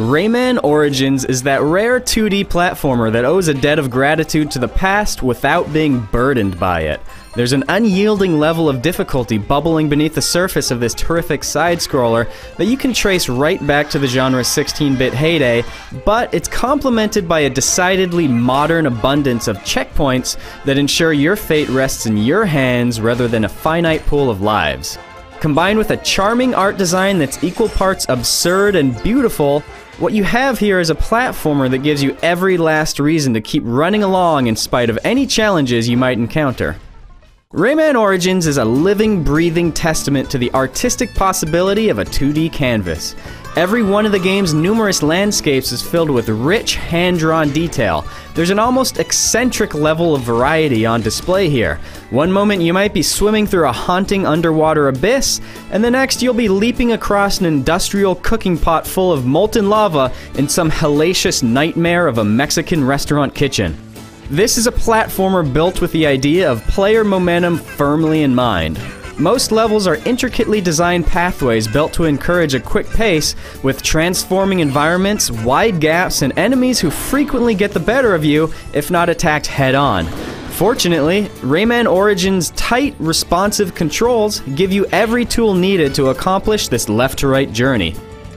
Rayman Origins is that rare 2D platformer that owes a debt of gratitude to the past without being burdened by it. There's an unyielding level of difficulty bubbling beneath the surface of this terrific side-scroller that you can trace right back to the genre's 16-bit heyday, but it's complemented by a decidedly modern abundance of checkpoints that ensure your fate rests in your hands rather than a finite pool of lives. Combined with a charming art design that's equal parts absurd and beautiful, what you have here is a platformer that gives you every last reason to keep running along in spite of any challenges you might encounter. Rayman Origins is a living, breathing testament to the artistic possibility of a 2D canvas. Every one of the game's numerous landscapes is filled with rich, hand-drawn detail. There's an almost eccentric level of variety on display here. One moment you might be swimming through a haunting underwater abyss, and the next you'll be leaping across an industrial cooking pot full of molten lava in some hellacious nightmare of a Mexican restaurant kitchen. This is a platformer built with the idea of player momentum firmly in mind. Most levels are intricately designed pathways built to encourage a quick pace, with transforming environments, wide gaps, and enemies who frequently get the better of you if not attacked head-on. Fortunately, Rayman Origins' tight, responsive controls give you every tool needed to accomplish this left-to-right journey.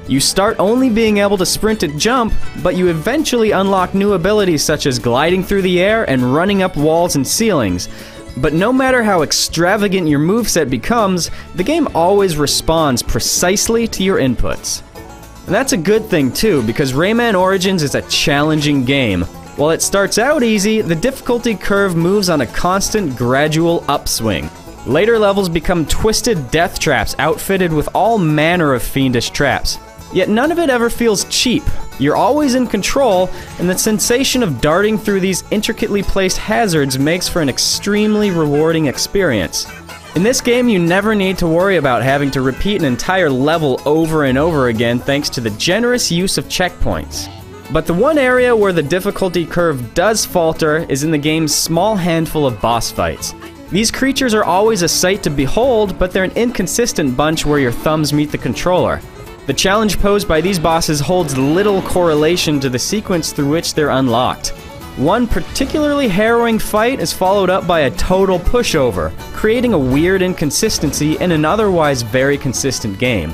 You start only being able to sprint and jump, but you eventually unlock new abilities such as gliding through the air and running up walls and ceilings. But no matter how extravagant your moveset becomes, the game always responds precisely to your inputs. And that's a good thing too, because Rayman Origins is a challenging game. While it starts out easy, the difficulty curve moves on a constant, gradual upswing. Later levels become twisted death traps outfitted with all manner of fiendish traps. Yet none of it ever feels cheap. You're always in control, and the sensation of darting through these intricately placed hazards makes for an extremely rewarding experience. In this game, you never need to worry about having to repeat an entire level over and over again thanks to the generous use of checkpoints. But the one area where the difficulty curve does falter is in the game's small handful of boss fights. These creatures are always a sight to behold, but they're an inconsistent bunch where your thumbs meet the controller. The challenge posed by these bosses holds little correlation to the sequence through which they're unlocked. One particularly harrowing fight is followed up by a total pushover, creating a weird inconsistency in an otherwise very consistent game.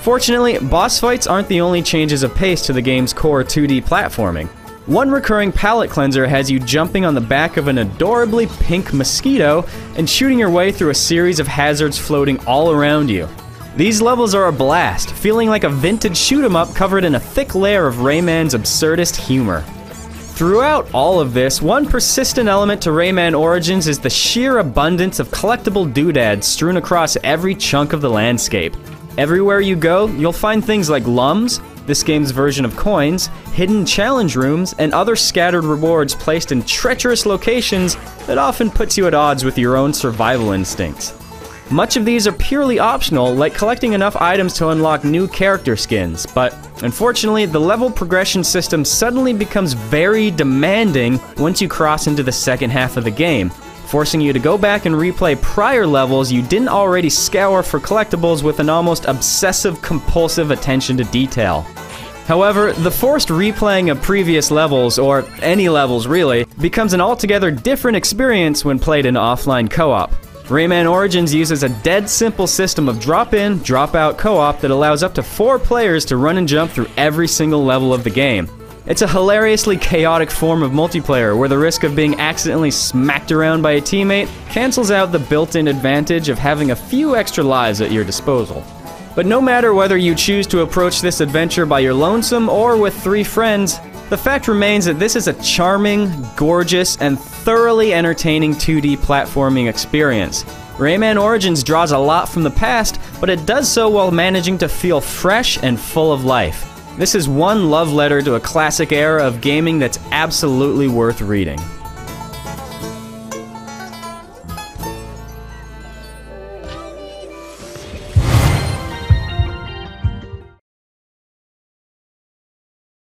Fortunately, boss fights aren't the only changes of pace to the game's core 2D platforming. One recurring palate cleanser has you jumping on the back of an adorably pink mosquito and shooting your way through a series of hazards floating all around you. These levels are a blast, feeling like a vintage shoot-'em-up covered in a thick layer of Rayman's absurdist humor. Throughout all of this, one persistent element to Rayman Origins is the sheer abundance of collectible doodads strewn across every chunk of the landscape. Everywhere you go, you'll find things like lums, this game's version of coins, hidden challenge rooms, and other scattered rewards placed in treacherous locations that often puts you at odds with your own survival instincts. Much of these are purely optional, like collecting enough items to unlock new character skins, but unfortunately, the level progression system suddenly becomes very demanding once you cross into the second half of the game, forcing you to go back and replay prior levels you didn't already scour for collectibles with an almost obsessive-compulsive attention to detail. However, the forced replaying of previous levels, or any levels really, becomes an altogether different experience when played in offline co-op. Rayman Origins uses a dead simple system of drop-in, drop-out co-op that allows up to 4 players to run and jump through every single level of the game. It's a hilariously chaotic form of multiplayer where the risk of being accidentally smacked around by a teammate cancels out the built-in advantage of having a few extra lives at your disposal. But no matter whether you choose to approach this adventure by your lonesome or with 3 friends, the fact remains that this is a charming, gorgeous, and thoroughly entertaining 2D platforming experience. Rayman Origins draws a lot from the past, but it does so while managing to feel fresh and full of life. This is one love letter to a classic era of gaming that's absolutely worth reading.